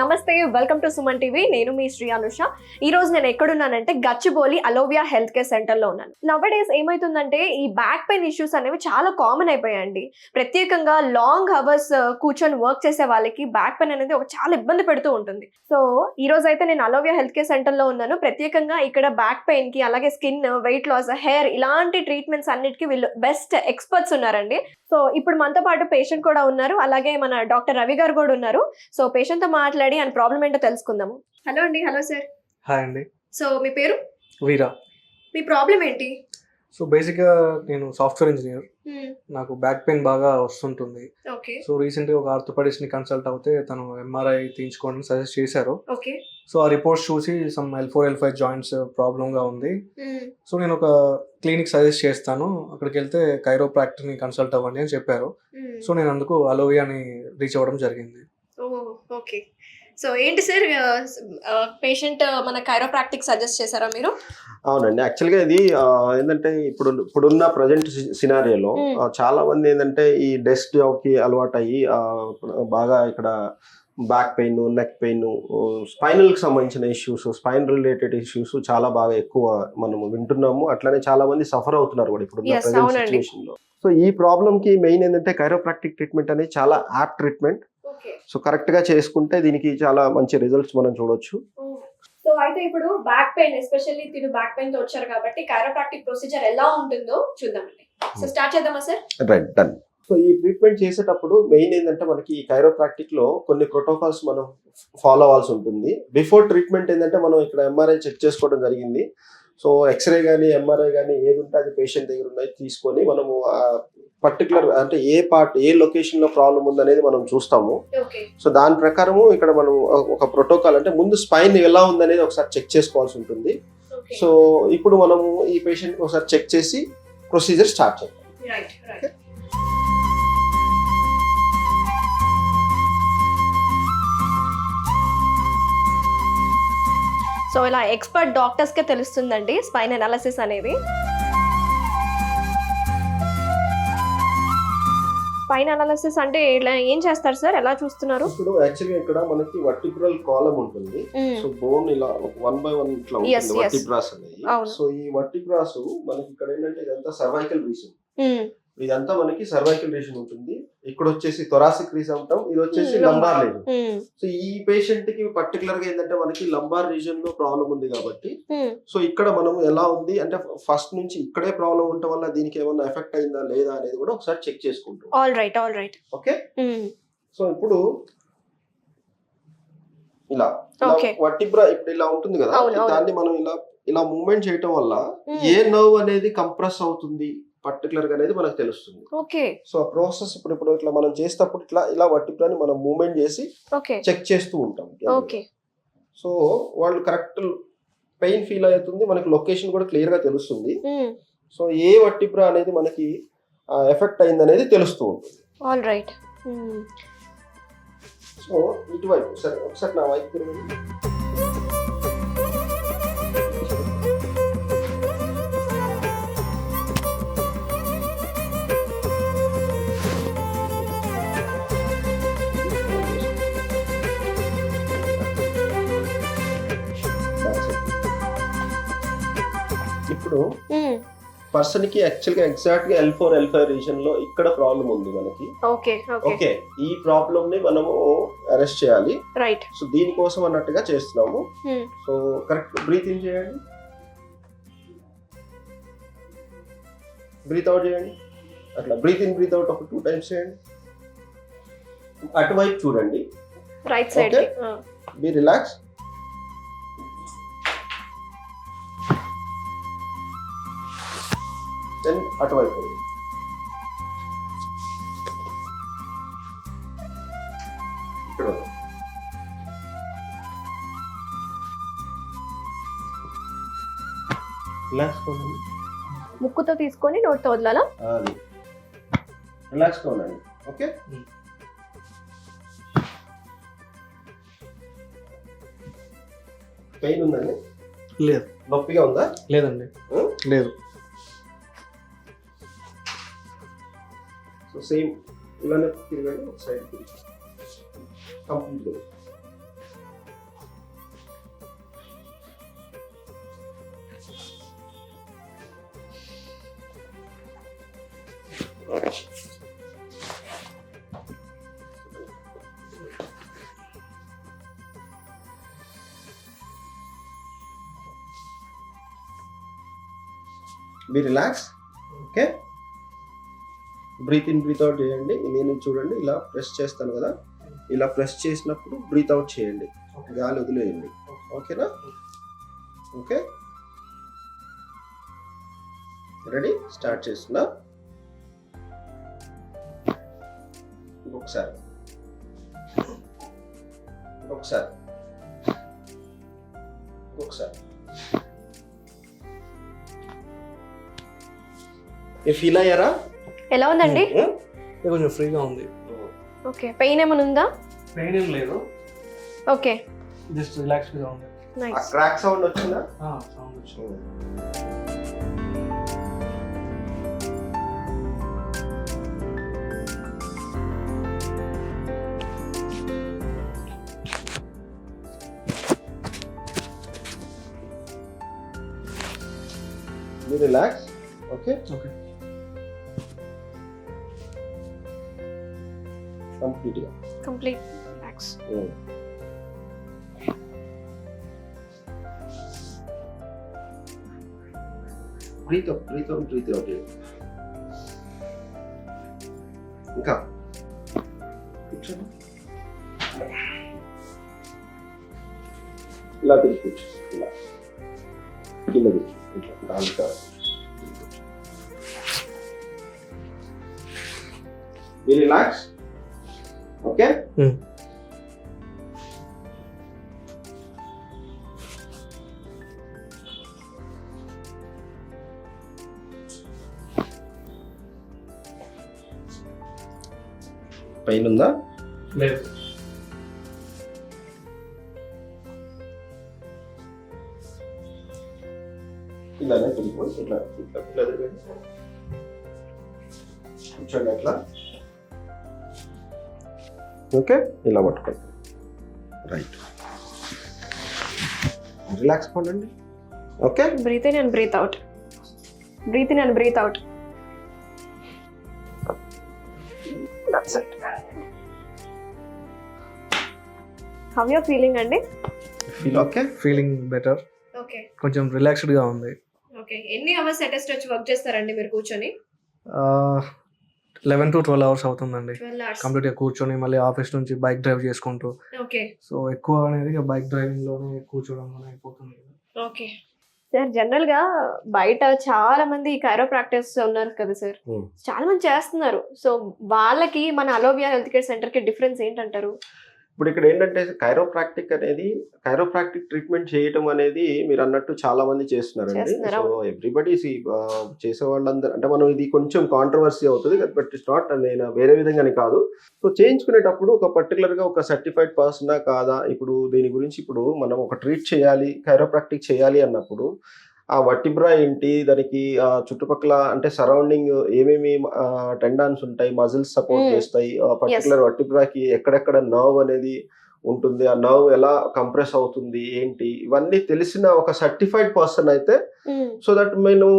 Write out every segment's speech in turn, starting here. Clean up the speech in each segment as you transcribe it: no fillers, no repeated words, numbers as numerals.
నమస్తే, welcome to Suman TV. నేను మీ శ్రీ అనుష. ఈ రోజు నేను ఎక్కడున్నానంటే Gachibowli Alovia health care centre లో ఉన్నాను. నవడేస్ ఏమైతుందంటే ఈ బ్యాక్ పెయిన్ ఇష్యూస్ అనేవి చాలా కామన్ అయిపోయాయండి. ప్రత్యేకంగా లాంగ్ అవర్స్ కూర్చొని వర్క్ చేసే వాళ్ళకి బ్యాక్ పెయిన్ అనేది ఒక చాలా ఇబ్బంది పెడుతూ ఉంటుంది. సో ఈ రోజు అయితే నేను అలోవియా హెల్త్ కేర్ సెంటర్ లో ఉన్నాను. ప్రత్యేకంగా ఇక్కడ బ్యాక్ పెయిన్ కి, అలాగే స్కిన్, వెయిట్ లాస్, హెయిర్ ఇలాంటి ట్రీట్మెంట్స్ అన్నిటికీ వీళ్ళు బెస్ట్ ఎక్స్పర్ట్స్ ఉన్నారండి. సో ఇప్పుడు మనతో పాటు పేషెంట్ కూడా ఉన్నారు, అలాగే మన డాక్టర్ రవి గారు కూడా ఉన్నారు. సో పేషెంట్ తో మాట్లాడి ఆయన ప్రాబ్లం ఏంటో తెలుసుకుందాము. హలో అండి. Hello sir. హాయ్ అండి. సో మీ పేరు? వీరా. మీ ప్రాబ్లం ఏంటి? సో బేసిక్గా నేను సాఫ్ట్వేర్ ఇంజనీర్. నాకు బ్యాక్ పెయిన్ బాగా వస్తుంటుంది. ఓకే. సో రీసెంట్గా ఒక ఆర్థోపెడిస్ట్ ని కన్సల్ట్ అవుతే తను ఎంఆర్ఐ తీయించుకోవడానికి సజెస్ట్ చేశారు. ఓకే. సో ఆ రిపోర్ట్స్ చూసి సమ్ L4 L5 జాయింట్స్ ప్రాబ్లంగా ఉంది. సో నేను ఒక క్లినిక్ సజెస్ట్ చేస్తాను, అక్కడికి వెళ్తే కైరోప్రాక్టర్ ని కన్సల్ట్ అవ్వండి అని చెప్పారు. సో నేను అందుకు అలోవియాని రీచ్ అవ్వడం జరిగింది. ఓకే. సో ఏంటి సార్, పేషెంట్ మన కైరోప్రాక్టిక్ సజెస్ట్ చేశారా మీరు? అవునండి. యాక్చువల్గా ఇది ఏంటంటే ఇప్పుడున్న ప్రజెంట్ సినారియోలో చాలా మంది ఏంటంటే ఈ డెస్క్ జాబ్ కి అలవాటు అయ్యి బాగా ఇక్కడ back pain, neck pain, spinal కి సంబంధించిన ఇష్యూస్, స్పైన్ రిలేటెడ్ ఇష్యూస్ చాలా బాగా ఎక్కువ మనం వింటున్నాము. అట్లానే చాలా మంది సఫర్ అవుతున్నారు కూడా ఇప్పుడు ప్రజెంట్ సిచ్యువేషన్ లో. సో ఈ ప్రాబ్లమ్ కి మెయిన్ ఏంటంటే కైరోప్రాక్టిక్ ట్రీట్మెంట్ అనేది చాలా యాప్ట్ ట్రీట్మెంట్. సో కరెక్ట్ గా చేసుకుంటే దీనికి చాలా మంచి రిజల్ట్స్ మనం చూడొచ్చు. సో అయితే ఇప్పుడు బ్యాక్ పెయిన్, ఎస్పెషల్లీ తిను బ్యాక్ పెయిన్ తో వచ్చారు కాబట్టి కైరోప్రాక్టిక్ ప్రొసీజర్ ఎలా ఉంటుందో చూద్దామండి. సో స్టార్ట్ చేద్దామా సార్? Right, done. సో ఈ ట్రీట్మెంట్ చేసేటప్పుడు మెయిన్ ఏంటంటే మనకి ఈ కైరోప్రాక్టిక్ లో కొన్ని ప్రోటోకాల్స్ మనం ఫాలో అవ్వాల్సి ఉంటుంది. బిఫోర్ ట్రీట్మెంట్ ఏంటంటే మనం ఇక్కడ ఎంఆర్ఐ చెక్ చేసుకోవడం జరిగింది. సో ఎక్స్రే కానీ ఎంఆర్ఐ కానీ ఏది ఉంటే అది పేషెంట్ దగ్గర ఉన్నాయి తీసుకొని మనము పర్టికులర్ అంటే ఏ లొకేషన్ లో ప్రాబ్లం ఉందనేది మనం చూస్తాము. సో దాని ప్రకారము ఇక్కడ మనం ఒక ప్రోటోకాల్ అంటే ముందు స్పైన్ ఎలా ఉందనేది ఒకసారి చెక్ చేసుకోవాల్సి ఉంటుంది. సో ఇప్పుడు మనము ఈ పేషెంట్ ఒకసారి చెక్ చేసి ప్రొసీజర్ స్టార్ట్ చేద్దాం. సో ఇలా ఎక్స్పర్ట్ డాక్టర్స్ కే తెలుస్తుందండి స్పైన్ అనాలిసిస్ అనేది. స్పైన్ అనాలిసిస్ అంటే ఇలా ఏం చేస్తారు సార్, ఎలా చూస్తున్నారు? ఇప్పుడు యాక్చువల్గా ఇక్కడ మనకి వర్టిబ్రల్ కాలమ్ ఉంటుంది. సో బోన్ ఇలా 1 by 1 ఇట్లా ఉంటుంది వర్టిబ్రాస్ అనేది. సో ఈ వర్టిబ్రాస్ మనకి ఇక్కడ ఏంటంటే ఇదంతా సర్వైకల్ రీజన్. ఇదంతా మనకి సర్వైకల్ రీజన్ ఉంటుంది. ఇక్కడ వచ్చేసి థొరాసిక్ రీజన్ అంటాం, ఇది వచ్చేసి లంబార్ రీజన్. సో ఈ పేషెంట్ కి పర్టికులర్ గా ఏంటంటే మనకి లంబార్ రీజన్ లో ప్రాబ్లం ఉంది కాబట్టి సో ఇక్కడ మనం ఎలా ఉంది అంటే ఫస్ట్ నుంచి ఇక్కడే ప్రాబ్లం ఉండటం వల్ల దీనికి ఏమన్నా ఎఫెక్ట్ అయిందా లేదా అనేది కూడా ఒకసారి చెక్ చేసుకుంటాం. All right. ఓకే. సో ఇప్పుడు ఇలా వర్టిబ్రా ఇప్పుడు ఇలా ఉంటుంది కదా, దాన్ని మనం ఇలా మూవ్మెంట్ చేయటం వల్ల ఏ నర్వ్ అనేది కంప్రెస్ అవుతుంది పర్టికులర్ గా అనేది మనకు తెలుస్తుంది. ఓకే. సో ఆ ప్రాసెస్ ఇప్పుడు ఇట్లా మనం చేసేటప్పుడు ఇలా వర్టిబ్రాని మనం మూవ్మెంట్ చేసి చెక్ చేస్తూ ఉంటాం. ఓకే. సో వాళ్ళు కరెక్ట్ పెయిన్ ఫీల్ అవుతుంది, మనకి లొకేషన్ కూడా క్లియర్ గా తెలుస్తుంది. సో ఏ వర్టిబ్రా అనేది మనకి ఎఫెక్ట్ అయింది అనేది తెలుస్తూ ఉంటుంది. All right. సో ఇటువైపు ఒకసారి నా వైపు తిరగండి. ఇప్పుడు పర్సన్ కి యాక్చువల్ గా ఎగ్జాక్ట్ గా L4 L5 రీజన్ లో ఇక్కడ ప్రాబ్లం ఉంది మనకి. ఓకే. ఈ ప్రాబ్లమ్ ని మనము అరెస్ట్ చేయాలి. రైట్. సో దీనికోసం అన్నట్టుగా చేస్తున్నాము. సో కరెక్ట్ బ్రీత్ ఇన్ చేయండి, బ్రీత్ అవుట్ చేయండి. అట్లా బ్రీత్ ఇన్ బ్రీత్ అవుట్ ఒక 2 times చేయండి. అటువైపు చూడండి, right side. Be relax. Then అటువైపు ఇక్కడ రిలాక్స్ ఉండండి. ముక్కుతో తీసుకొని నోటితో వదలాలా? రిలాక్స్ ఉండండి. ఓకే. పెయిన్ ఉందండి? లేదు. నొప్పిగా ఉందా? లేదండి. లేదు. సో సేమ్ ఇలానే తిరగండి, ఒక సైడ్ తిరిగి కంప్లీట్గా be relax. Okay, breath in breath out చేయండి. నేను చూడండి ఇలా ప్రెస్ చేస్తాను కదా, ఇలా ప్రెస్ చేసినప్పుడు బ్రీత్ అవుట్ చేయండి, గాలి వదిలేయండి. ఓకేనా? Okay, ready? స్టార్ట్ చేస్తున్నా. ఇంకొకసారి ఇంకొకసారి ఇంకొకసారి. ఫీల్ అయ్యారా? ఎలా ఉందండి? కొంచెం ఫ్రీగా ఉంది. ఓకే, పెయిన్ ఏమైనా ఉందా? పెయిన్ ఏం లేదు, ఓకే, జస్ట్ రిలాక్స్డ్గా ఉంది. నైస్. క్రాక్ సౌండ్ వచ్చిందా? సౌండ్ వచ్చింది. Relax. Okay, okay, complete relax. Breath out, breath out, breath out. ఇంకా కూర్చోండి. ఇలా తిరిగి కూర్చో, ఇలా కింద కూర్చో, ఇట్లా దాని కాదు. Be relaxed. Okay? పెయిన్ ఉందా? లేదు. ఇలానే తిరిగిపోయి ఇట్లా ఇట్లా ఇట్లా తిరిగి కూర్చోండి అట్లా. ఓకే, ఇలా పట్టుకోండి. రైట్, రిలాక్స్ అవ్వండి. Okay, breath in and breathe out. Breathe in and breathe out. That's it. How you are feeling అండి? Feel okay? Feeling better, okay, కొంచెం రిలాక్స్డ్గా ఉంది. ఓకే. ఎన్ని అవర్స్ అటెస్ట్ వచ్చి వర్క్ చేస్తారండి మీరు కూర్చొని? 11 to 12 hours అవుతుందండి 12 hours. కంప్లీట్గా కూర్చొని, మళ్ళీ ఆఫీస్ నుంచి బైక్ డ్రైవ్ చేసుకుంటూ. ఓకే, సో ఎక్కువ అనేది బైక్ డ్రైవింగ్లోనే కూర్చోవడంలోనే అయిపోతుంది. ఓకే. సార్, జనరల్ గా బయట చాలా మంది కైరోప్రాక్టర్స్ ఉన్నారు కదా సార్, చాలా మంది చేస్తున్నారు. సో వాళ్ళకి మన అలోవియా హెల్త్ కేర్ సెంటర్ కి డిఫరెన్స్ ఏంటంటారు? ఇప్పుడు ఇక్కడ ఏంటంటే కైరోప్రాక్టిక్ అనేది, కైరోప్రాక్టిక్ ట్రీట్మెంట్ చేయటం అనేది మీరు అన్నట్టు చాలా మంది చేస్తున్నారండి. సో ఎవ్రీబడి చేసే వాళ్ళందరూ అంటే మనం ఇది కొంచెం కాంట్రవర్సీ అవుతుంది, బట్ ఇట్స్ నాట్, నేను వేరే విధంగానే కాదు. సో చేయించుకునేటప్పుడు ఒక పర్టికులర్గా ఒక సర్టిఫైడ్ పర్సనా కాదా, ఇప్పుడు దీని గురించి ఇప్పుడు మనం ఒక ట్రీట్ చేయాలి, కైరోప్రాక్టిక్ చేయాలి అన్నప్పుడు ఆ వర్టిబ్రా ఏంటి, దానికి చుట్టుపక్కల అంటే సరౌండింగ్ ఏమేమి టెండాన్స్ ఉంటాయి, మజిల్స్ సపోర్ట్ చేస్తాయి, పర్టికులర్ వర్టిబ్రాకి ఎక్కడెక్కడ నర్వ్ అనేది ఉంటుంది, ఆ నర్వ్ ఎలా కంప్రెస్ అవుతుంది ఏంటి, ఇవన్నీ తెలిసిన ఒక సర్టిఫైడ్ పర్సన్ అయితే సో దట్ మేము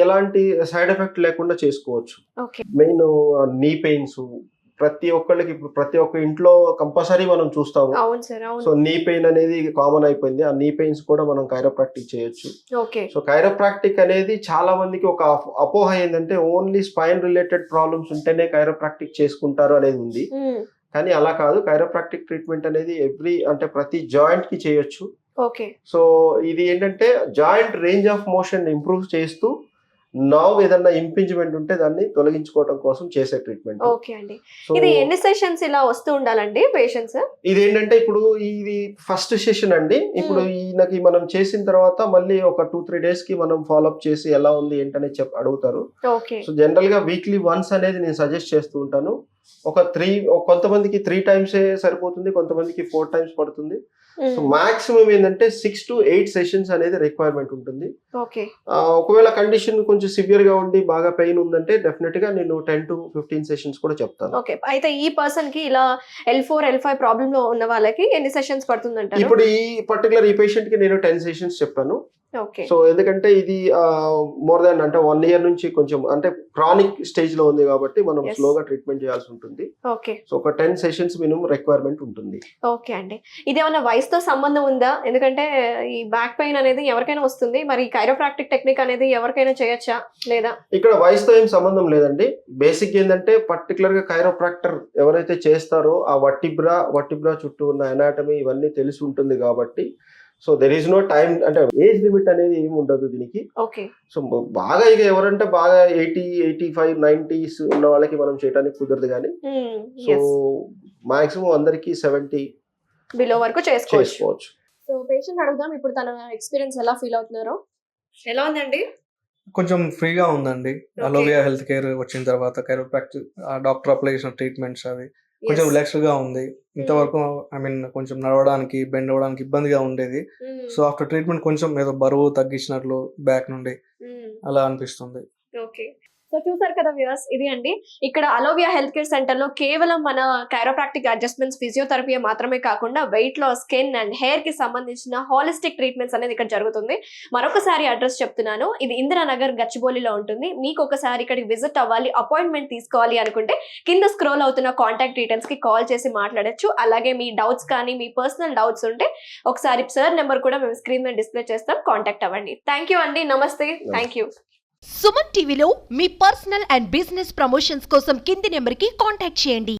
ఎలాంటి సైడ్ ఎఫెక్ట్ లేకుండా చేసుకోవచ్చు. మెయిన్ నీ పెయిన్స్ ప్రతి ఒక్కళ్ళకి, ఇప్పుడు ప్రతి ఒక్క ఇంట్లో కంపల్సరీ మనం చూస్తాము. సో నీ పెయిన్ అనేది కామన్ అయిపోయింది, ఆ నీ పెయిన్స్ కూడా మనం కైరోప్రాక్టిక్ చేయొచ్చు. సో కైరోప్రాక్టిక్ అనేది చాలా మందికి ఒక అపోహ ఏంటంటే ఓన్లీ స్పైన్ రిలేటెడ్ ప్రాబ్లమ్స్ ఉంటేనే కైరోప్రాక్టిక్ చేసుకుంటారు అనేది ఉంది. కానీ అలా కాదు, కైరోప్రాక్టిక్ ట్రీట్మెంట్ అనేది అంటే ప్రతి జాయింట్ కి చేయొచ్చు. సో ఇది ఏంటంటే joint range of motion improve చేస్తూ నర్వ్ ఏదన్నా ఇంపింజ్మెంట్ ఉంటే దాన్ని తొలగించుకోవడం కోసం చేసే ట్రీట్మెంట్. ఓకే అండి. ఇది ఎన్ని సెషన్స్ ఇలా వస్తూ ఉండాలండి పేషెంట్స్? ఇది ఏంటంటే ఇప్పుడు ఇది ఫస్ట్ సెషన్ అండి. ఇప్పుడు ఈయనకి మనం చేసిన తర్వాత మళ్ళీ ఒక 2-3 days కి మనం ఫాలోఅప్ చేసి ఎలా ఉంది ఏంటనే అడుగుతారు. సో జనరల్ గా వీక్లీ వన్స్ అనేది నేను సజెస్ట్ చేస్తూ ఉంటాను. కొంతమందికి 3 times సరిపోతుంది, కొంతమందికి 4 times పడుతుంది. సో మాక్సిమం ఏంటంటే 6 to 8 సెషన్స్ అనేది రిక్వైర్మెంట్ ఉంటుంది. ఒకవేళ కండిషన్ కొంచెం సివియర్ గా ఉండి బాగా పెయిన్ ఉందంటే డెఫినెట్ గా నేను 10 to 15 సెషన్స్ కూడా చెప్తాను. అయితే ఈ పర్సన్ కి ఇలా L4, L5 ప్రాబ్లమ్ లో ఉన్న వాళ్ళకి ఎన్ని సెషన్స్ పడుతుందంటారు? ఇప్పుడు ఈ పర్టికులర్ ఈ పేషెంట్ కి నేను 10 సెషన్స్ చెప్పాను. ఓకే. సో ఎందుకంటే ఇది మోర్ దాన్ అంటే 1 year నుంచి కొంచెం అంటే క్రానిక్ స్టేజ్ లో ఉంది కాబట్టి మనం Yes. స్లోగా ట్రీట్మెంట్ చేయాల్సి ఉంటుంది. ఓకే. సో ఒక 10 సెషన్స్ మినిమం రిక్వైర్మెంట్ ఉంటుంది. ఓకే అండి. ఇదేమన్నా వయసుతో సంబంధం ఉందా? ఎందుకంటే ఈ బ్యాక్ పెయిన్ అనేది ఎవరికైనా వస్తుంది. మరి కైరోప్రాక్టిక్ టెక్నిక్ అనేది ఎవరికైనా చేయొచ్చా లేదా? ఇక్కడ వయసుతో ఏం సంబంధం లేదండి. బేసిక్ ఏంటంటే పర్టికులర్ గా కైరోప్రాక్టర్ ఎవరైతే చేస్తారో ఆ వర్టిబ్రా చుట్టూ ఉన్న ఎనాటమీ ఇవన్నీ తెలిసి ఉంటుంది కాబట్టి so there is no time అంటే ఏజ్ లిమిట్ అనేది ఏమి ఉండదు దీనికి. ఓకే. సో బాగా ఇక ఎవరంటే బాగా 80, 85, 90s ఉన్న వాళ్ళకి మనం చేయడానికి కుదరదు కానీ సో మాక్సిమం అందరికి 70 బిలో వరకు చేసుకోవచ్చు. చేసుకోవచ్చు. సో పేషెంట్ అడుగుదాం ఇప్పుడు తన ఎక్స్పీరియన్స్ ఎలా ఫీల్ అవుతున్నారో. ఎలా ఉందండి? కొంచెం ఫ్రీగా ఉందండి. Okay. అలోవియా హెల్త్ కేర్ వచ్చిన తర్వాత కైరోప్రాక్టిక్ డాక్టర్ అప్లై చేసిన ట్రీట్మెంట్స్ అవి కొంచెం Yes. రిలాక్స్డ్ గా ఉంది. ఇంతవరకు ఐ మీన్ కొంచెం నడవడానికి బెండ్ అవ్వడానికి ఇబ్బందిగా ఉండేది. సో ఆఫ్టర్ ట్రీట్మెంట్ కొంచెం ఏదో బరువు తగ్గించినట్లు బ్యాక్ నుండి అలా అనిపిస్తుంది. ఓకే. సో చూసారు కదా వ్యూవర్స్, ఇది అండి ఇక్కడ అలోవియా హెల్త్ కేర్ సెంటర్ లో కేవలం మన కైరోప్రాక్టిక్ అడ్జస్ట్మెంట్స్ ఫిజియోథెరపీ మాత్రమే కాకుండా weight loss, skin and hair కి సంబంధించిన హాలిస్టిక్ ట్రీట్మెంట్స్ అనేది ఇక్కడ జరుగుతుంది. మరొకసారి అడ్రస్ చెప్తున్నాను, ఇది ఇందిరానగర్ గచ్చిబౌలిలో ఉంటుంది. మీకు ఒకసారి ఇక్కడికి విజిట్ అవ్వాలి, అపాయింట్మెంట్ తీసుకోవాలి అనుకుంటే కింద స్క్రోల్ అవుతున్న కాంటాక్ట్ డీటెయిల్స్ కి కాల్ చేసి మాట్లాడొచ్చు. అలాగే మీ డౌట్స్ కానీ మీ పర్సనల్ డౌట్స్ ఉంటే ఒకసారి సార్ నెంబర్ కూడా మేము స్క్రీన్ మీద డిస్ప్లే చేస్తాం, కాంటాక్ట్ అవ్వండి. థ్యాంక్ యూ అండి, నమస్తే. Thank you. సుమన్ టీవీలో మీ పర్సనల్ అండ్ బిజినెస్ ప్రమోషన్స్ కోసం కింది నెంబర్కి కాంటాక్ట్ చేయండి.